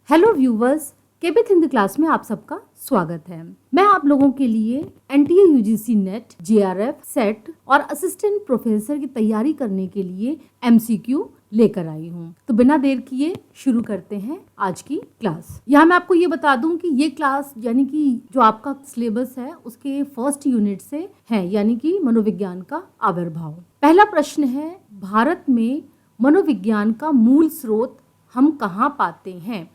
Hello viewers, केबिथ Hindi class में आप सबका स्वागत है। मैं आप लोगों के लिए NTA UGC net, JRF, set और असिस्टेंट प्रोफेसर की तैयारी करने के लिए एमसीक्यू लेकर आई हूँ। तो बिना देर किए शुरू करते हैं आज की क्लास। यहाँ मैं आपको ये बता दूं कि ये क्लास यानी कि जो आपका सिलेबस है उसके फर्स्ट यूनिट से है, यानी कि मनोविज्ञान का आविर्भाव। पहला प्रश्न है, भारत में मनोविज्ञान का मूल स्रोत हम कहाँ पाते हैं?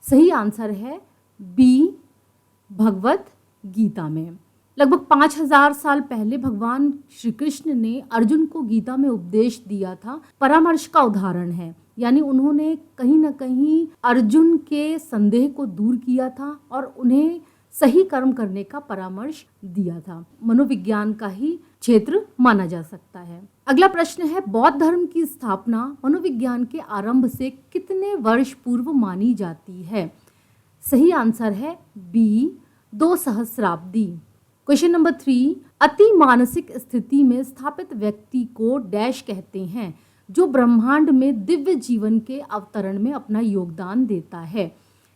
सही आंसर है बी, भगवत गीता में। लगभग 5000 साल पहले भगवान श्री कृष्ण ने अर्जुन को गीता में उपदेश दिया था। परामर्श का उदाहरण है, यानी उन्होंने कहीं ना कहीं अर्जुन के संदेह को दूर किया था और उन्हें सही कर्म करने का परामर्श दिया था। मनोविज्ञान का ही क्षेत्र माना जा सकता है। अगला प्रश्न है, बौद्ध धर्म की स्थापना मनोविज्ञान के आरंभ से कितने वर्ष पूर्व मानी जाती है? सही आंसर है बी, 2 सहस्राब्दी। क्वेश्चन नंबर 3, अति मानसिक स्थिति में स्थापित व्यक्ति को डैश कहते हैं, जो ब्रह्मांड में दिव्य जीवन के अवतरण में अपना योगदान देता है।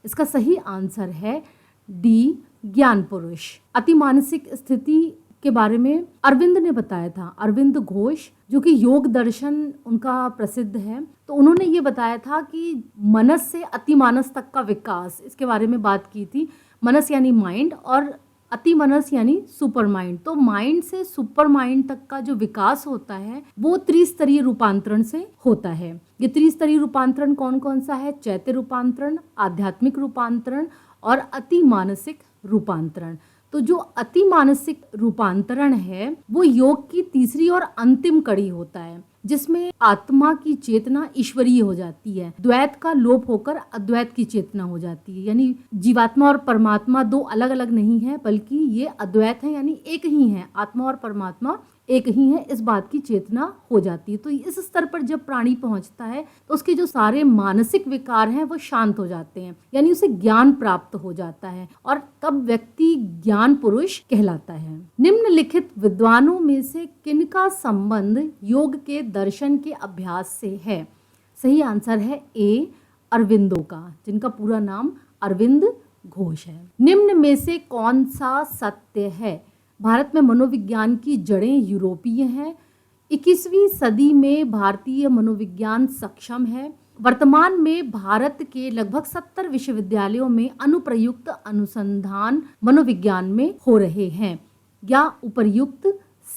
इसका सही आंसर है डी, ज्ञान पुरुष। अति मानसिक स्थिति के बारे में अरविंद ने बताया था। अरविंद घोष, जो कि योग दर्शन उनका प्रसिद्ध है, तो उन्होंने ये बताया था कि मनस से अति मानस तक का विकास, इसके बारे में बात की थी। मनस यानी माइंड और अति मनस यानी सुपर माइंड। तो माइंड से सुपर माइंड तक का जो विकास होता है वो त्रिस्तरीय रूपांतरण से होता है। ये त्रिस्तरीय रूपांतरण कौन कौन सा है? चैत्य रूपांतरण, आध्यात्मिक रूपांतरण और अति मानसिक रूपांतरण। तो जो अति मानसिक रूपांतरण है वो योग की तीसरी और अंतिम कड़ी होता है, जिसमें आत्मा की चेतना ईश्वरीय हो जाती है। द्वैत का लोप होकर अद्वैत की चेतना हो जाती है, यानी जीवात्मा और परमात्मा दो अलग अलग नहीं है, बल्कि ये अद्वैत है, यानी एक ही है। आत्मा और परमात्मा एक ही है, इस बात की चेतना हो जाती है। तो इस स्तर पर जब प्राणी पहुंचता है तो उसके जो सारे मानसिक विकार हैं वो शांत हो जाते हैं, यानी उसे ज्ञान प्राप्त हो जाता है और तब व्यक्ति ज्ञान पुरुष कहलाता है। निम्नलिखित विद्वानों में से किनका संबंध योग के दर्शन के अभ्यास से है? सही आंसर है ए, अरविंदो का, जिनका पूरा नाम अरविंद घोष है। निम्न में से कौन सा सत्य है? भारत में मनोविज्ञान की जड़ें यूरोपीय हैं। 21वीं सदी में भारतीय मनोविज्ञान सक्षम है। वर्तमान में भारत के लगभग 70 विश्वविद्यालयों में अनुप्रयुक्त अनुसंधान मनोविज्ञान में हो रहे हैं, या उपर्युक्त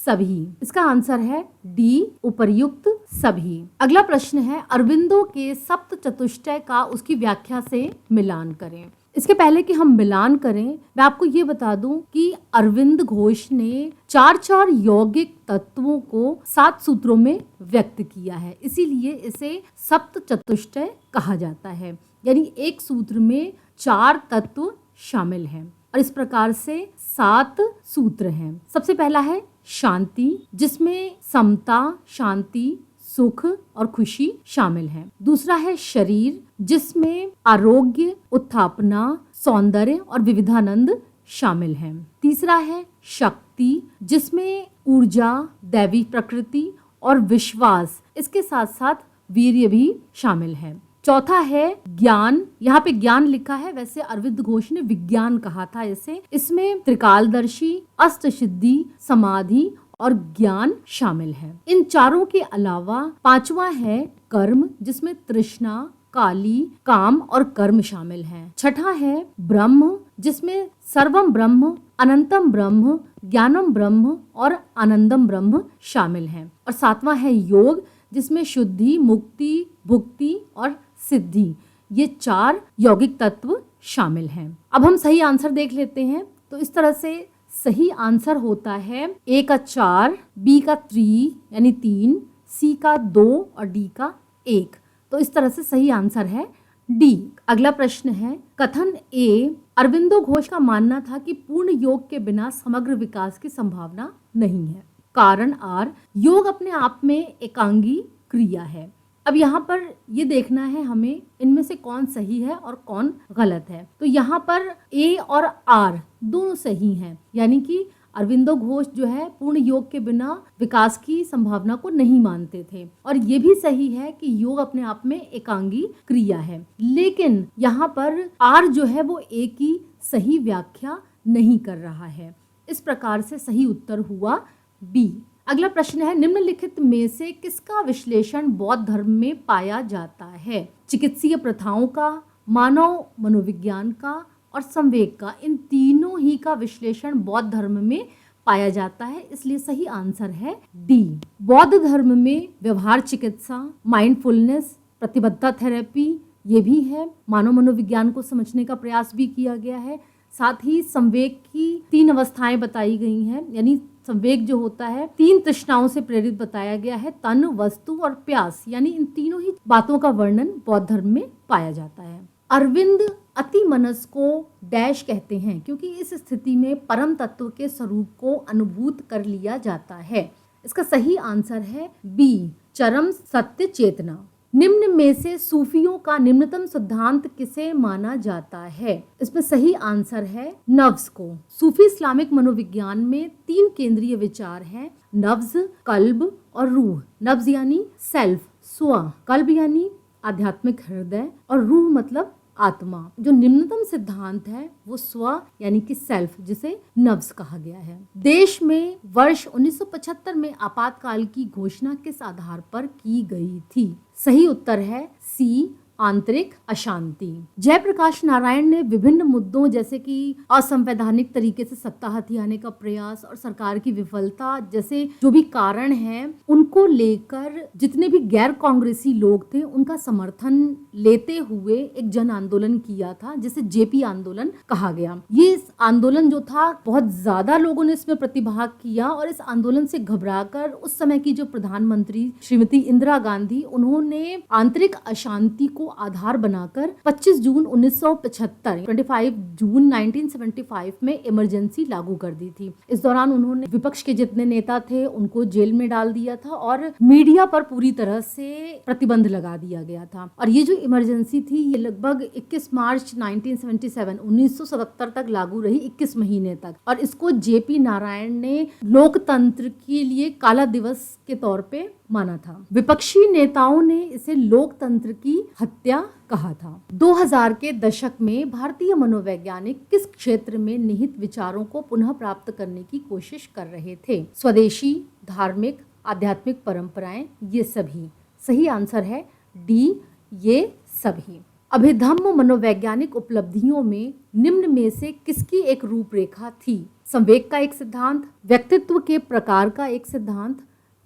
सभी। इसका आंसर है डी, उपर्युक्त सभी। अगला प्रश्न है, अरविंदो के सप्त चतुष्टय का उसकी व्याख्या से मिलान करें। इसके पहले कि हम मिलान करें, मैं आपको ये बता दूं कि अरविंद घोष ने 4 यौगिक तत्वों को 7 सूत्रों में व्यक्त किया है, इसीलिए इसे सप्त चतुष्टय कहा जाता है। यानी एक सूत्र में 4 तत्व शामिल हैं और इस प्रकार से 7 सूत्र हैं। सबसे पहला है शांति, जिसमें समता, शांति, सुख और खुशी शामिल है। दूसरा है शरीर, जिसमें आरोग्य, उत्थापना, सौंदर्य और विविधानंद शामिल है। तीसरा है शक्ति, जिसमें ऊर्जा, दैवी प्रकृति और विश्वास, इसके साथ साथ वीर्य भी शामिल है। चौथा है ज्ञान। यहाँ पे ज्ञान लिखा है, वैसे अरविंद घोष ने विज्ञान कहा था इसे। इसमें त्रिकालदर्शी, अष्टसिद्धि, समाधि और ज्ञान शामिल है। इन चारों के अलावा पांचवा है कर्म, जिसमें तृष्णा, काली, काम और कर्म शामिल हैं। छठा है ब्रह्म, जिसमें सर्वम ब्रह्म, अनंतम ब्रह्म, ज्ञानम ब्रह्म और आनंदम ब्रह्म शामिल हैं। और सातवां है योग, जिसमें शुद्धि, मुक्ति, भुक्ति और सिद्धि, ये 4 यौगिक तत्व शामिल हैं। अब हम सही आंसर देख लेते हैं। तो इस तरह से सही आंसर होता है ए का 4, बी का 3 यानी 3, सी का 2 और डी का 1। तो इस तरह से सही आंसर है डी। अगला प्रश्न है, कथन ए, अरविंदो घोष का मानना था कि पूर्ण योग के बिना समग्र विकास की संभावना नहीं है। कारण आर, योग अपने आप में एकांगी क्रिया है। अब यहाँ पर ये देखना है हमें इनमें से कौन सही है और कौन गलत है। तो यहाँ पर ए और आर दोनों सही हैं, यानी कि अरविंदो घोष जो है पूर्ण योग के बिना विकास की संभावना को नहीं मानते थे, और ये भी सही है कि योग अपने आप में एकांगी क्रिया है, लेकिन यहाँ पर आर जो है वो ए की सही व्याख्या नहीं कर रहा है। इस प्रकार से सही उत्तर हुआ बी। अगला प्रश्न है, निम्नलिखित में से किसका विश्लेषण बौद्ध धर्म में पाया जाता है? चिकित्सीय प्रथाओं का, मानव मनोविज्ञान का और संवेग का, इन तीनों ही का विश्लेषण बौद्ध धर्म में पाया जाता है, इसलिए सही आंसर है डी। बौद्ध धर्म में व्यवहार चिकित्सा, माइंडफुलनेस, प्रतिबद्धता थेरेपी ये भी है। मानव मनोविज्ञान को समझने का प्रयास भी किया गया है। साथ ही संवेग की 3 अवस्थाएं बताई गई हैं, यानी संवेग जो होता है 3 तृष्णाओं से प्रेरित बताया गया है, तन, वस्तु और प्यास, यानी इन तीनों ही बातों का वर्णन बौद्ध धर्म में पाया जाता है। अरविंद अति मनस को डैश कहते हैं क्योंकि इस स्थिति में परम तत्व के स्वरूप को अनुभूत कर लिया जाता है। इसका सही आंसर है बी, चरम सत्य चेतना। निम्न में से सूफियों का निम्नतम सिद्धांत किसे माना जाता है? इसमें सही आंसर है नफ्स को। सूफी इस्लामिक मनोविज्ञान में 3 केंद्रीय विचार हैं, नफ्स, कल्ब और रूह। नफ्स यानी सेल्फ, स्व, कल्ब यानी आध्यात्मिक हृदय और रूह मतलब आत्मा। जो निम्नतम सिद्धांत है वो स्व यानी कि सेल्फ, जिसे नफ्स कहा गया है। देश में वर्ष 1975 में आपातकाल की घोषणा किस आधार पर की गई थी? सही उत्तर है सी, आंतरिक अशांति। जयप्रकाश नारायण ने विभिन्न मुद्दों जैसे कि असंवैधानिक तरीके से सत्ता हथियाने का प्रयास और सरकार की विफलता जैसे जो भी कारण हैं, उनको लेकर जितने भी गैर कांग्रेसी लोग थे उनका समर्थन लेते हुए एक जन आंदोलन किया था, जिसे जेपी आंदोलन कहा गया। ये इस आंदोलन जो था बहुत ज्यादा लोगों ने इसमें प्रतिभाग किया और इस आंदोलन से घबराकर उस समय की जो प्रधानमंत्री श्रीमती इंदिरा गांधी, उन्होंने आंतरिक अशांति को आधार बनाकर 25 जून 1975 25 जून 1975 में इमरजेंसी लागू कर दी थी। इस दौरान उन्होंने विपक्ष के जितने नेता थे उनको जेल में डाल दिया था और मीडिया पर पूरी तरह से प्रतिबंध लगा दिया गया था। और ये जो इमरजेंसी थी ये लगभग 21 मार्च 1977 तक लागू रही, 21 महीने तक, और इसको जेपी नारायण ने लोकतंत्र के लिए काला दिवस के तौर पे माना था। विपक्षी नेताओं ने इसे लोकतंत्र की हत्या कहा था। 2000 के दशक में भारतीय मनोवैज्ञानिक किस क्षेत्र में निहित विचारों को पुनः प्राप्त करने की कोशिश कर रहे थे? स्वदेशी, धार्मिक, आध्यात्मिक परंपराएं, ये सभी। सही आंसर है डी, ये सभी। अभिधम्म मनोवैज्ञानिक उपलब्धियों में निम्न में से किसकी एक रूपरेखा थी? संवेग का एक सिद्धांत, व्यक्तित्व के प्रकार का एक सिद्धांत,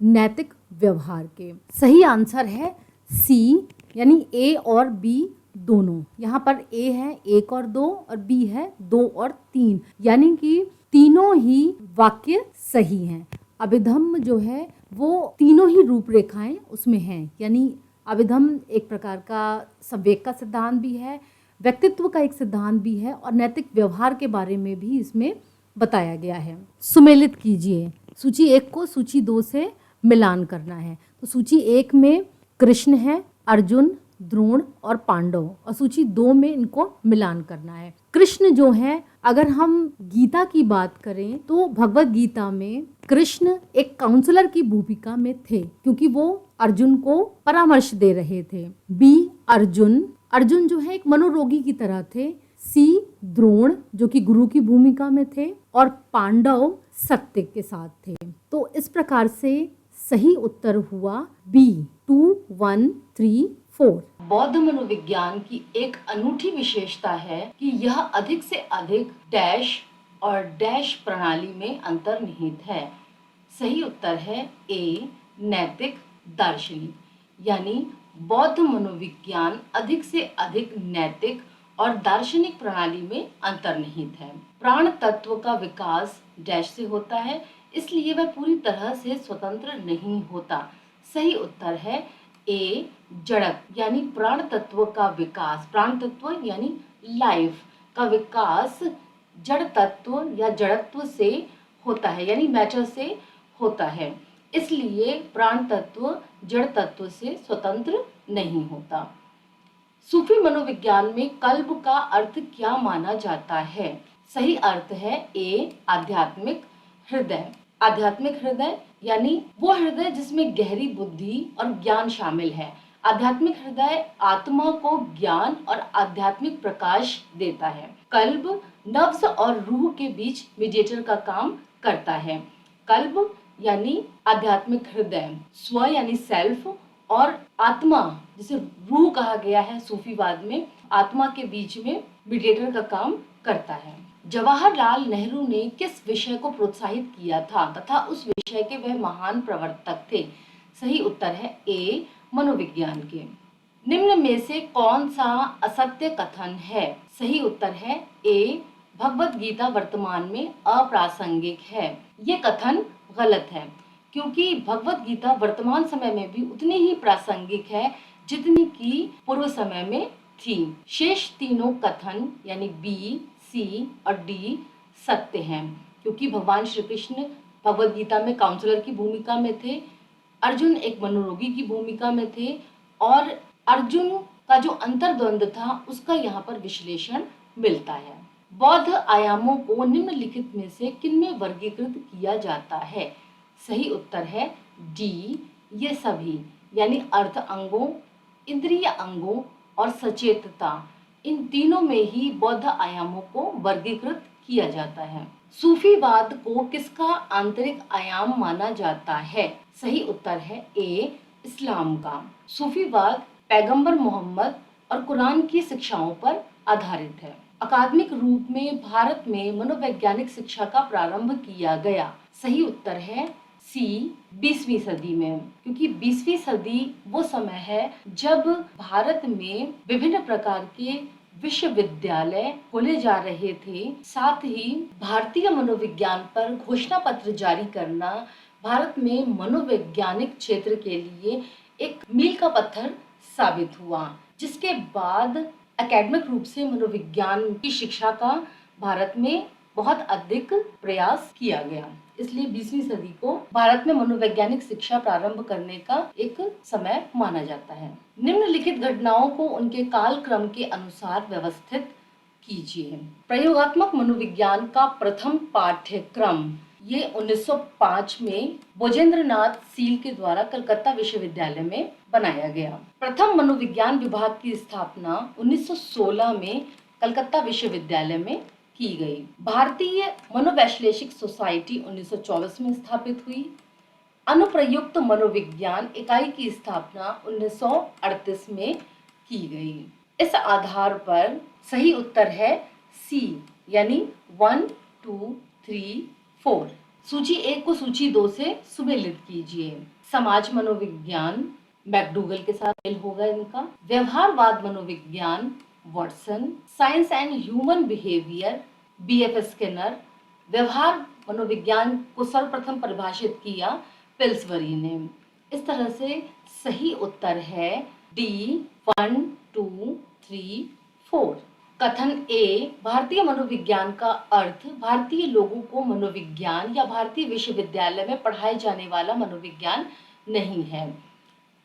नैतिक व्यवहार के। सही आंसर है सी, यानी ए और बी दोनों। यहाँ पर ए है 1 और 2 और बी है 2 और 3, यानी कि तीनों ही वाक्य सही हैं। अभिधम्म जो है वो तीनों ही रूपरेखाएं उसमें हैं, यानी अभिधम्म एक प्रकार का संवेग का सिद्धांत भी है, व्यक्तित्व का एक सिद्धांत भी है और नैतिक व्यवहार के बारे में भी इसमें बताया गया है। सुमेलित कीजिए, सूची 1 को सूची 2 से मिलान करना है। तो सूची 1 में कृष्ण है, अर्जुन, द्रोण और पांडव, और सूची 2 में इनको मिलान करना है। कृष्ण जो है, अगर हम गीता की बात करें तो भगवत गीता में कृष्ण एक काउंसलर की भूमिका में थे क्योंकि वो अर्जुन को परामर्श दे रहे थे। बी, अर्जुन जो है एक मनोरोगी की तरह थे। सी, द्रोण जो कि गुरु की भूमिका में थे और पांडव सत्य के साथ थे। तो इस प्रकार से सही उत्तर हुआ बी, 2, 1, 3, 4। बौद्ध मनोविज्ञान की एक अनूठी विशेषता है कि यह अधिक से अधिक डैश और डैश प्रणाली में अंतर्निहित है। सही उत्तर है ए, नैतिक दार्शनिक, यानी बौद्ध मनोविज्ञान अधिक से अधिक नैतिक और दार्शनिक प्रणाली में अंतर्निहित है। प्राण तत्व का विकास डैश से होता है, इसलिए वह पूरी तरह से स्वतंत्र नहीं होता। सही उत्तर है ए, जड़क, यानी प्राण तत्व का विकास, प्राण तत्व यानी लाइफ का विकास जड़ तत्व या जड़त्व से होता है, यानी मैटर से होता है, इसलिए प्राण तत्व जड़ तत्व से स्वतंत्र नहीं होता। सूफी मनोविज्ञान में कल्ब का अर्थ क्या माना जाता है? सही अर्थ है ए, आध्यात्मिक, हृदय। आध्यात्मिक हृदय यानी वो हृदय जिसमें गहरी बुद्धि और ज्ञान शामिल है। आध्यात्मिक हृदय आत्मा को ज्ञान और आध्यात्मिक प्रकाश देता है। कल्ब नफ्स और रूह के बीच मीडिएटर का काम करता है। कल्ब यानी आध्यात्मिक हृदय, स्व यानी सेल्फ, और आत्मा जिसे रूह कहा गया है सूफीवाद में, आत्मा के बीच में मीडिएटर का काम करता है। जवाहरलाल नेहरू ने किस विषय को प्रोत्साहित किया था तथा उस विषय के वह महान प्रवर्तक थे? सही उत्तर है ए, मनोविज्ञान के। निम्न में से कौन सा असत्य कथन है? सही उत्तर है ए, भगवत गीता वर्तमान में अप्रासंगिक है। ये कथन गलत है क्योंकि भगवत गीता वर्तमान समय में भी उतनी ही प्रासंगिक है जितनी की पूर्व समय में थी। शेष तीनों कथन यानी बी, सी और डी सत्य हैं क्योंकि भगवान श्री कृष्ण भगवत गीता में काउंसलर की भूमिका में थे, अर्जुन एक मनोरोगी की भूमिका में थे और अर्जुन का जो अंतर्द्वंद था उसका यहाँ पर विश्लेषण मिलता है। बौद्ध आयामों को निम्नलिखित में से किनमें वर्गीकृत किया जाता है? सही उत्तर है डी, ये सभी, यानी अर्थ अंगों, इंद्रिय अंगों और सचेतता, इन तीनों में ही बौद्ध आयामों को वर्गीकृत किया जाता है। सूफीवाद को किसका आंतरिक आयाम माना जाता है? सही उत्तर है ए, इस्लाम का। सूफीवाद पैगंबर मोहम्मद और कुरान की शिक्षाओं पर आधारित है। अकादमिक रूप में भारत में मनोवैज्ञानिक शिक्षा का प्रारंभ किया गया। सही उत्तर है सी, 20वीं सदी में, क्योंकि 20वीं सदी वो समय है जब भारत में विभिन्न प्रकार के विश्वविद्यालय खोले जा रहे थे। साथ ही भारतीय मनोविज्ञान पर घोषणा पत्र जारी करना भारत में मनोवैज्ञानिक क्षेत्र के लिए एक मील का पत्थर साबित हुआ, जिसके बाद एकेडमिक रूप से मनोविज्ञान की शिक्षा का भारत में बहुत अधिक प्रयास किया गया। इसलिए 20वीं सदी को भारत में मनोवैज्ञानिक शिक्षा प्रारंभ करने का एक समय माना जाता है। निम्नलिखित घटनाओं को उनके कालक्रम के अनुसार व्यवस्थित कीजिए। प्रयोगात्मक मनोविज्ञान का प्रथम पाठ्यक्रम ये 1905 में भोजेंद्रनाथ सील के द्वारा कलकत्ता विश्वविद्यालय में बनाया गया। प्रथम मनोविज्ञान विभाग की स्थापना 1916 में कलकत्ता विश्वविद्यालय में की गई। भारतीय मनोवैश्लेषिक सोसाइटी 1924 में स्थापित हुई। अनुप्रयुक्त मनोविज्ञान इकाई की स्थापना 1938 में की गई। इस आधार पर सही उत्तर है सी, यानी 1, 2, 3, 4। सूची 1 को सूची 2 से सुमेलित कीजिए। समाज मनोविज्ञान मैकडूगल के साथ मेल होगा इनका। व्यवहारवाद मनोविज्ञान Watson. Science and human behaviour BF Skinner. व्यवहार मनोविज्ञान को सर्वप्रथम परिभाषित किया पिल्सबरी ने। इस तरह से सही उत्तर है डी, 1, 2, 3, 4। कथन ए, भारतीय मनोविज्ञान का अर्थ भारतीय लोगों को मनोविज्ञान या भारतीय विश्वविद्यालय में पढ़ाए जाने वाला मनोविज्ञान नहीं है।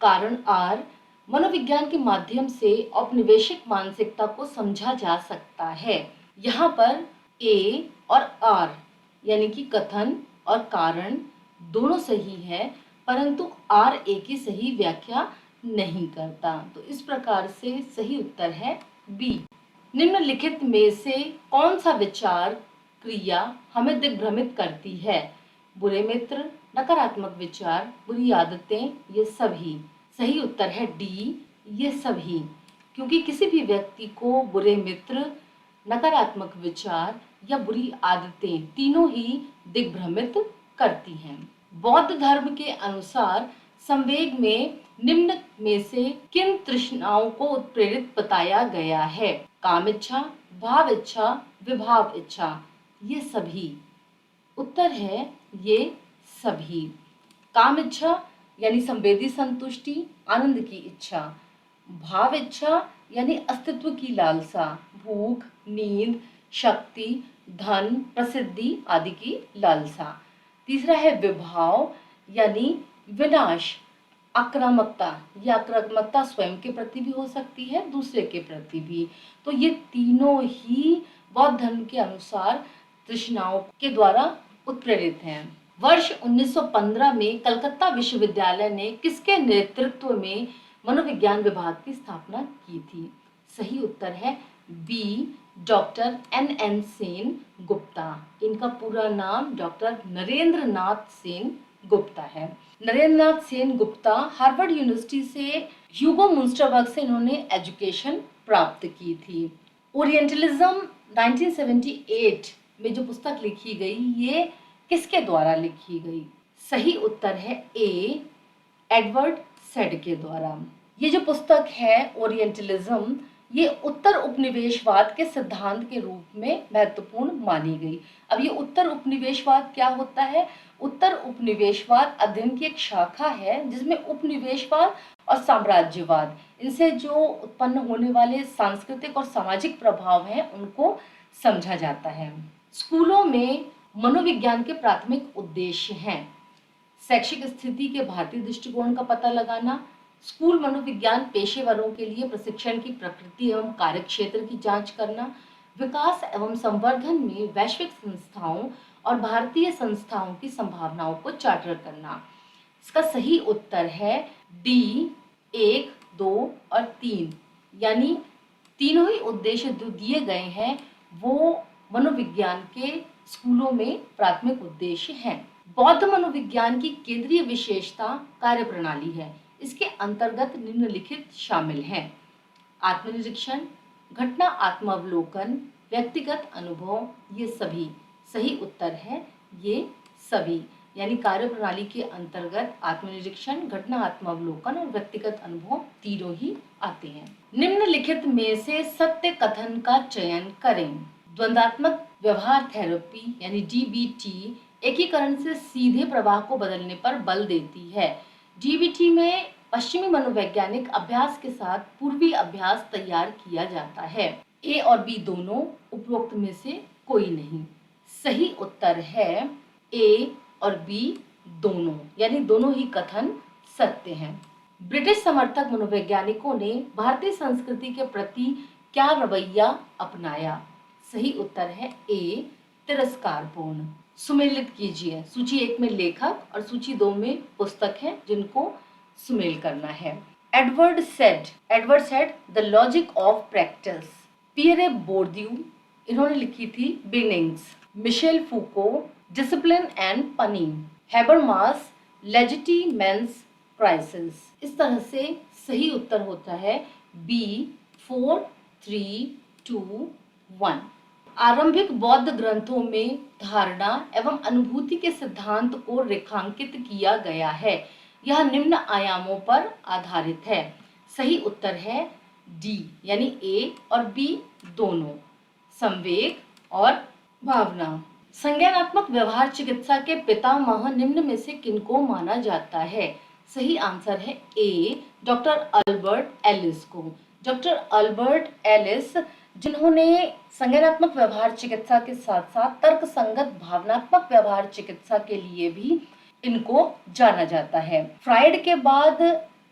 कारण आर, मनोविज्ञान के माध्यम से औपनिवेशिक मानसिकता को समझा जा सकता है। यहाँ पर ए और आर यानी कि कथन और कारण दोनों सही है, परंतु आर ए की सही व्याख्या नहीं करता। तो इस प्रकार से सही उत्तर है बी। निम्नलिखित में से कौन सा विचार क्रिया हमें दिग्भ्रमित करती है? बुरे मित्र, नकारात्मक विचार, बुरी आदतें, ये सभी। सही उत्तर है डी, ये सभी, क्योंकि किसी भी व्यक्ति को बुरे मित्र, नकारात्मक विचार या बुरी आदतें तीनों ही दिग्भ्रमित करती हैं। बौद्ध धर्म के अनुसार संवेग में निम्न में से किन तृष्णाओं को उत्प्रेरित बताया गया है? काम इच्छा, भाव इच्छा, विभाव इच्छा, ये सभी। उत्तर है ये सभी। काम इच्छा यानी संवेदी संतुष्टि, आनंद की इच्छा। भाव इच्छा यानी अस्तित्व की लालसा, भूख, नींद, शक्ति, धन, प्रसिद्धि आदि की लालसा। तीसरा है विभाव यानी विनाश, आक्रामकता। यह आक्रामकता स्वयं के प्रति भी हो सकती है, दूसरे के प्रति भी। तो ये तीनों ही बौद्ध धर्म के अनुसार तृष्णाओं के द्वारा उत्प्रेरित हैं। वर्ष 1915 में कलकत्ता विश्वविद्यालय ने किसके नेतृत्व में मनोविज्ञान विभाग की स्थापना की थी? सही उत्तर है बी, डॉक्टर एन सेन गुप्ता। इनका पूरा नाम डॉक्टर नरेंद्र नाथ सेन गुप्ता है। नरेंद्र नाथ सेन गुप्ता हार्वर्ड यूनिवर्सिटी से ह्यूगो मुंस्टरबर्ग से इन्होंने एजुकेशन प्राप्त की थी। ओरिएंटलिज्म 1978 में जो पुस्तक लिखी गई, ये किसके द्वारा लिखी गई? सही उत्तर है ए, एडवर्ड सेड के द्वारा। ये जो पुस्तक है ओरिएंटलिज्म, ये उत्तर उपनिवेशवाद के सिद्धांत के रूप में महत्वपूर्ण मानी गई। अब ये उत्तर उपनिवेशवाद क्या होता है? उत्तर उपनिवेशवाद अध्ययन की एक शाखा है जिसमें उपनिवेशवाद और साम्राज्यवाद, इनसे जो उत्पन्न होने वाले सांस्कृतिक और सामाजिक प्रभाव हैं उनको समझा जाता है। स्कूलों में मनोविज्ञान के प्राथमिक उद्देश्य हैं शैक्षिक स्थिति के भारतीय दृष्टिकोण का पता लगाना, स्कूल मनोविज्ञान पेशेवरों के लिए प्रशिक्षण की प्रकृति एवं कार्यक्षेत्र की जांच करना, विकास एवं संवर्धन में वैश्विक संस्थाओं और भारतीय संस्थाओं की संभावनाओं को चार्टर करना। इसका सही उत्तर है डी, 1, 2 और 3, यानी तीनों ही उद्देश्य जो दिए गए हैं वो मनोविज्ञान के स्कूलों में प्राथमिक उद्देश्य हैं। बौद्ध मनोविज्ञान की केंद्रीय विशेषता कार्यप्रणाली है। इसके अंतर्गत निम्नलिखित शामिल हैं: आत्मनिरीक्षण, घटना आत्मावलोकन, व्यक्तिगत अनुभव। ये सभी सही उत्तर है, ये सभी, यानी कार्यप्रणाली के अंतर्गत आत्मनिरीक्षण, घटना आत्मावलोकन और व्यक्तिगत अनुभव तीनों ही आते हैं। निम्नलिखित में से सत्य कथन का चयन करें। द्वंद्वात्मक व्यवहार थेरेपी यानी डीबीटी एकीकरण से सीधे प्रवाह को बदलने पर बल देती है। डीबीटी में पश्चिमी मनोवैज्ञानिक अभ्यास के साथ पूर्वी अभ्यास तैयार किया जाता है। ए और बी दोनों, उपरोक्त में से कोई नहीं। सही उत्तर है ए और बी दोनों, यानी दोनों ही कथन सत्य हैं। ब्रिटिश समर्थक मनोवैज्ञानिकों ने भारतीय संस्कृति के प्रति क्या रवैया अपनाया? सही उत्तर है ए, तिरस्कारपूर्ण। सुमेलित कीजिए। सूची 1 में लेखक और सूची 2 में पुस्तक है जिनको सुमेल करना है। Edward Said the logic of practice. Pierre Bourdieu, इन्होंने लिखी थी beginnings. Michel Foucault, discipline and punish. Habermas, legitimation crisis. इस तरह से सही उत्तर होता है बी, 4, 3, 2, 1। आरंभिक बौद्ध ग्रंथों में धारणा एवं अनुभूति के सिद्धांत को रेखांकित किया गया है। यह निम्न आयामों पर आधारित है। सही उत्तर है डी, यानी ए और बी दोनों, संवेग और भावना। संज्ञानात्मक व्यवहार चिकित्सा के पितामह निम्न में से किनको माना जाता है? सही आंसर है ए, डॉक्टर अल्बर्ट एलिस को। डॉक्टर अल्बर्ट एलिस, जिन्होंने संज्ञानात्मक व्यवहार चिकित्सा के साथ साथ तर्क संगत भावनात्मक व्यवहार चिकित्सा के लिए भी इनको जाना जाता है। फ्राइड के बाद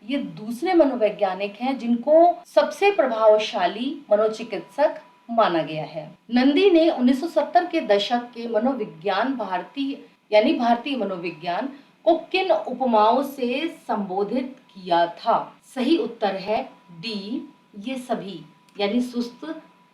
ये दूसरे मनोवैज्ञानिक हैं जिनको सबसे प्रभावशाली मनोचिकित्सक माना गया है। नंदी ने 1970 के दशक के मनोविज्ञान भारतीय मनोविज्ञान को किन उपमाओं से संबोधित किया था? सही उत्तर है डी, ये सभी, यानी सुस्त,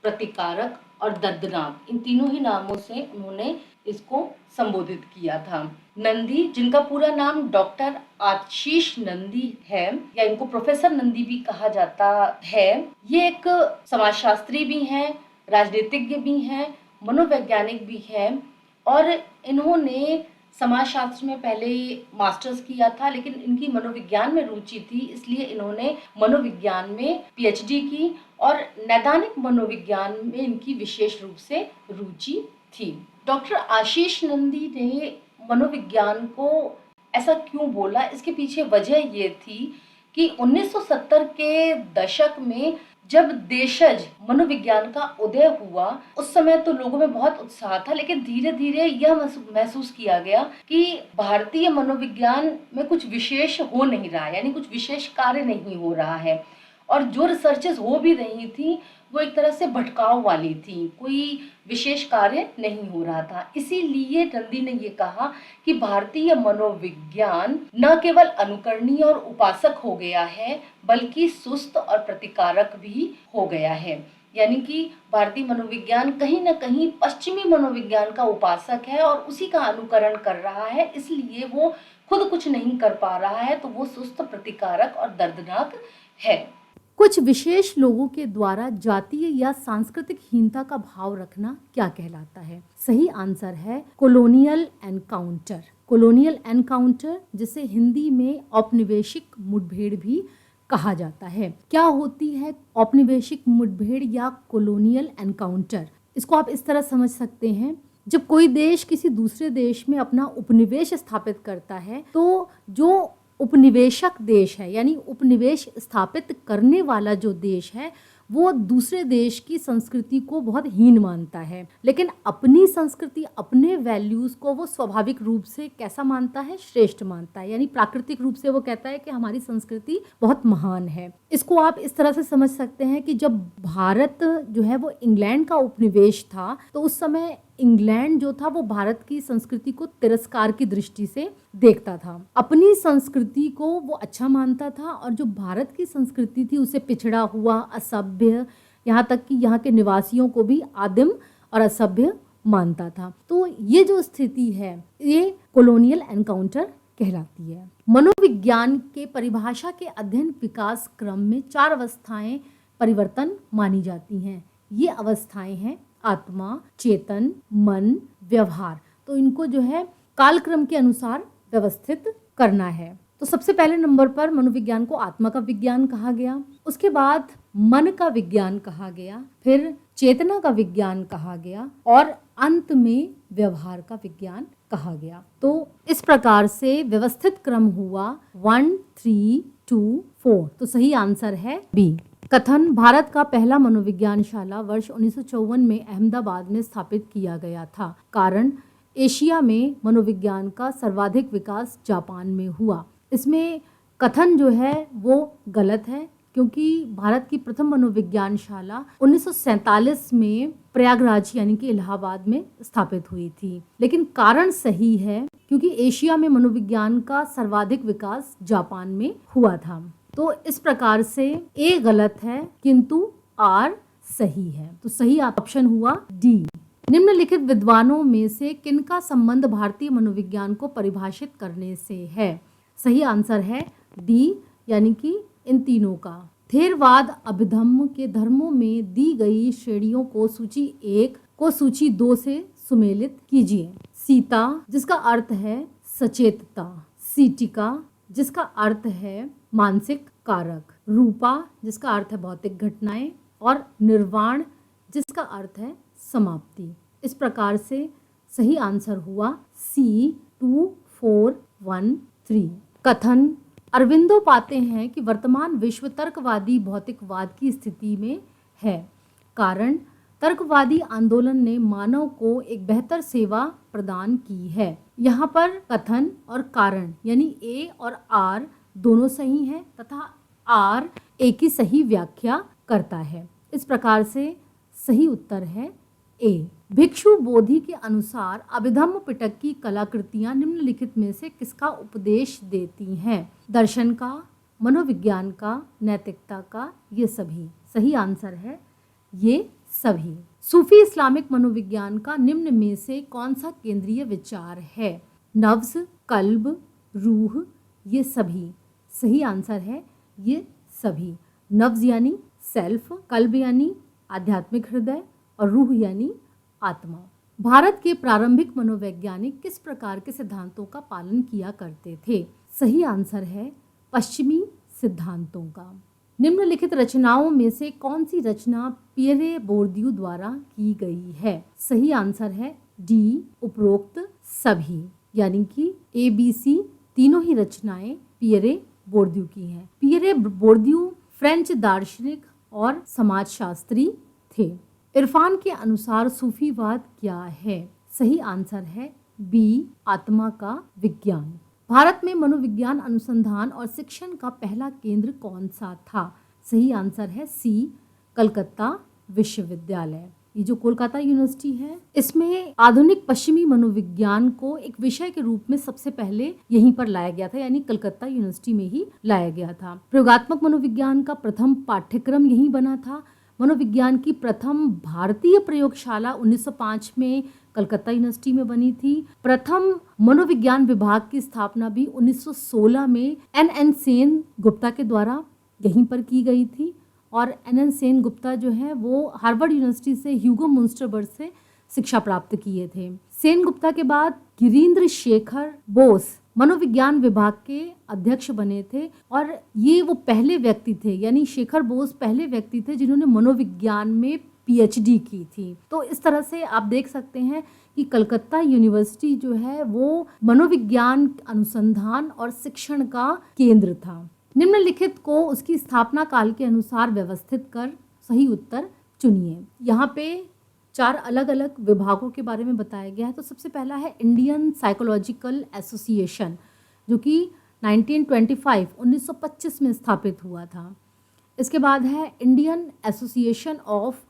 प्रतिकारक और दर्दनाक, इन तीनों ही नामों से उन्होंने इसको संबोधित किया था। नंदी, जिनका पूरा नाम डॉक्टर आशीष नंदी है या इनको प्रोफेसर नंदी भी कहा जाता है, ये एक समाजशास्त्री भी हैं, राजनीतिज्ञ भी हैं, मनोवैज्ञानिक भी हैं और इन्होंने समाजशास्त्र में पहले मास्टर्स किया था, लेकिन इनकी मनोविज्ञान में रुचि थी, इसलिए इन्होंने मनोविज्ञान में पीएचडी की और नैदानिक मनोविज्ञान में इनकी विशेष रूप से रुचि थी। डॉक्टर आशीष नंदी ने मनोविज्ञान को ऐसा क्यों बोला, इसके पीछे वजह ये थी कि 1970 के दशक में जब देशज मनोविज्ञान का उदय हुआ, उस समय तो लोगों में बहुत उत्साह था, लेकिन धीरे धीरे यह महसूस किया गया कि भारतीय मनोविज्ञान में कुछ विशेष हो नहीं रहा है, यानी कुछ विशेष कार्य नहीं हो रहा है, और जो रिसर्चेस हो भी रही थी वो एक तरह से भटकाव वाली थी, कोई विशेष कार्य नहीं हो रहा था। इसीलिए नंदी ने ये कहा कि भारतीय मनोविज्ञान न केवल अनुकरणीय और उपासक हो गया है, बल्कि सुस्त और प्रतिकारक भी हो गया है। यानी कि भारतीय मनोविज्ञान कहीं न कहीं पश्चिमी मनोविज्ञान का उपासक है और उसी का अनुकरण कर रहा है, इसलिए वो खुद कुछ नहीं कर पा रहा है, तो वो सुस्त, प्रतिकारक और दर्दनाक है। कुछ विशेष लोगों के द्वारा जातीय या सांस्कृतिक हीनता का भाव रखना क्या कहलाता है? सही आंसर है कॉलोनियल एनकाउंटर। कॉलोनियल एनकाउंटर, जिसे हिंदी में औपनिवेशिक मुठभेड़ भी कहा जाता है। क्या होती है औपनिवेशिक मुठभेड़ या कॉलोनियल एनकाउंटर? इसको आप इस तरह समझ सकते हैं, जब कोई देश किसी दूसरे देश में अपना उपनिवेश स्थापित करता है, तो जो उपनिवेशक देश है, यानी उपनिवेश स्थापित करने वाला जो देश है, वो दूसरे देश की संस्कृति को बहुत हीन मानता है, लेकिन अपनी संस्कृति, अपने वैल्यूज को वो स्वाभाविक रूप से कैसा मानता है? श्रेष्ठ मानता है। यानी प्राकृतिक रूप से वो कहता है कि हमारी संस्कृति बहुत महान है। इसको आप इस तरह से समझ सकते हैं कि जब भारत जो है वो इंग्लैंड का उपनिवेश था, तो उस समय इंग्लैंड जो था वो भारत की संस्कृति को तिरस्कार की दृष्टि से देखता था। अपनी संस्कृति को वो अच्छा मानता था और जो भारत की संस्कृति थी उसे पिछड़ा हुआ, असभ्य, यहाँ तक कि यहाँ के निवासियों को भी आदिम और असभ्य मानता था। तो ये जो स्थिति है, ये कॉलोनियल एनकाउंटर कहलाती है। मनोविज्ञान के परिभाषा के अध्ययन विकास क्रम में 4 अवस्थाएं परिवर्तन मानी जाती हैं। ये अवस्थाएं हैं आत्मा, चेतन, मन, व्यवहार। तो इनको जो है कालक्रम के अनुसार व्यवस्थित करना है। तो सबसे पहले नंबर पर मनोविज्ञान को आत्मा का विज्ञान कहा गया, उसके बाद मन का विज्ञान कहा गया, फिर चेतना का विज्ञान कहा गया और अंत में व्यवहार का विज्ञान कहा गया। तो इस प्रकार से व्यवस्थित क्रम हुआ 1, 3, 2, 4। तो सही आंसर है बी। कथन: भारत का पहला मनोविज्ञानशाला वर्ष 1954 में अहमदाबाद में स्थापित किया गया था। कारण: एशिया में मनोविज्ञान का सर्वाधिक विकास जापान में हुआ। इसमें कथन जो है वो गलत है, क्योंकि भारत की प्रथम मनोविज्ञानशाला 1947 में प्रयागराज यानी कि इलाहाबाद में स्थापित हुई थी। लेकिन कारण सही है, क्योंकि एशिया में मनोविज्ञान का सर्वाधिक विकास जापान में हुआ था। तो इस प्रकार से ए गलत है किंतु आर सही है। तो सही ऑप्शन हुआ डी। निम्नलिखित विद्वानों में से किनका संबंध भारतीय मनोविज्ञान को परिभाषित करने से है? सही आंसर है डी, यानी कि इन तीनों का। थेरवाद अभिधम्म के धर्मों में दी गई श्रेणियों को सूची 1 को सूची 2 से सुमेलित कीजिए। सीता, जिसका अर्थ है सचेतता, सीटिका, जिसका अर्थ है मानसिक कारक, रूपा, जिसका अर्थ है भौतिक घटनाएं, और निर्वाण, जिसका अर्थ है समाप्ति। इस प्रकार से सही आंसर हुआ सी 2, 4, 1, 3। कथन: अरविंदो पाते हैं कि वर्तमान विश्व तर्कवादी भौतिकवाद की स्थिति में है। कारण: तर्कवादी आंदोलन ने मानव को एक बेहतर सेवा प्रदान की है। यहाँ पर कथन और कारण यानी ए और आर दोनों सही हैं तथा आर ए की सही व्याख्या करता है। इस प्रकार से सही उत्तर है ए। भिक्षु बोधि के अनुसार अभिधम्म पिटक की कलाकृतियां निम्नलिखित में से किसका उपदेश देती हैं? दर्शन का, मनोविज्ञान का, नैतिकता का, ये सभी। सही आंसर है ये सभी। सूफी इस्लामिक मनोविज्ञान का निम्न में से कौन सा केंद्रीय विचार है? नफ्स, कल्ब, रूह, ये सभी। सही आंसर है ये सभी। नफ्स यानी सेल्फ, कल्ब यानी आध्यात्मिक हृदय और रूह यानी आत्मा। भारत के प्रारंभिक मनोवैज्ञानिक किस प्रकार के सिद्धांतों का पालन किया करते थे? सही आंसर है पश्चिमी सिद्धांतों का। निम्नलिखित रचनाओं में से कौन सी रचना पियरे बोर्दियू द्वारा की गई है? सही आंसर है डी, उपरोक्त सभी, यानी कि ए, बी, सी तीनों ही रचनाएं पियरे बोर्दियू की हैं। पियरे बोर्दियू फ्रेंच दार्शनिक और समाजशास्त्री थे। इरफान के अनुसार सूफीवाद क्या है? सही आंसर है बी, आत्मा का विज्ञान। भारत में मनोविज्ञान अनुसंधान और शिक्षण का पहला केंद्र कौन सा था? सही आंसर है सी, कलकत्ता विश्वविद्यालय। ये जो कोलकाता यूनिवर्सिटी है, इसमें आधुनिक पश्चिमी मनोविज्ञान को एक विषय के रूप में सबसे पहले यहीं पर लाया गया था, यानी कलकत्ता यूनिवर्सिटी में ही लाया गया था। प्रयोगात्मक मनोविज्ञान का प्रथम पाठ्यक्रम यहीं बना था। मनोविज्ञान की प्रथम भारतीय प्रयोगशाला 1905 में कलकत्ता यूनिवर्सिटी में बनी थी। प्रथम मनोविज्ञान विभाग की स्थापना भी 1916 में एन सेन गुप्ता के द्वारा यहीं पर की गई थी। और एन सेन गुप्ता जो है वो हार्वर्ड यूनिवर्सिटी से ह्यूगो मुंस्टरबर्ग से शिक्षा प्राप्त किए थे। सेन गुप्ता के बाद गिरीन्द्र शेखर बोस मनोविज्ञान विभाग के अध्यक्ष बने थे और ये वो पहले व्यक्ति थे, यानी शेखर बोस पहले व्यक्ति थे जिन्होंने मनोविज्ञान में पीएचडी की थी। तो इस तरह से आप देख सकते हैं कि कलकत्ता यूनिवर्सिटी जो है वो मनोविज्ञान अनुसंधान और शिक्षण का केंद्र था। निम्नलिखित को उसकी स्थापना काल के अनुसार व्यवस्थित कर सही उत्तर चुनिए। यहाँ पे 4 अलग अलग विभागों के बारे में बताया गया है। तो सबसे पहला है इंडियन साइकोलॉजिकल एसोसिएशन, जो कि 1925 में स्थापित हुआ था। इसके बाद है Indian association of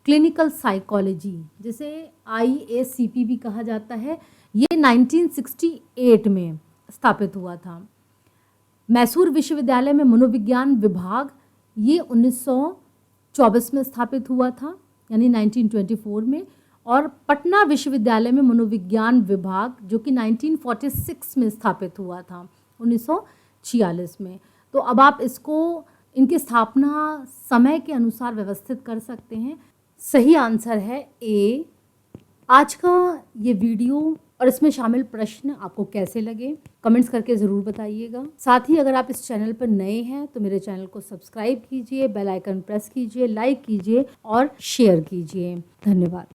clinical psychology, जिसे IACP भी कहा जाता है। ये 1968 में स्थापित हुआ था। मैसूर विश्वविद्यालय में मनोविज्ञान विभाग ये 1924 में स्थापित हुआ था, यानी 1924 में। और पटना विश्वविद्यालय में मनोविज्ञान विभाग जो कि 1946 में स्थापित हुआ था, 1946 में। तो अब आप इसको इनकी स्थापना समय के अनुसार व्यवस्थित कर सकते हैं। सही आंसर है ए। आज का ये वीडियो और इसमें शामिल प्रश्न आपको कैसे लगे कमेंट्स करके ज़रूर बताइएगा। साथ ही अगर आप इस चैनल पर नए हैं तो मेरे चैनल को सब्सक्राइब कीजिए, बेल आइकन प्रेस कीजिए, लाइक कीजिए और शेयर कीजिए। धन्यवाद।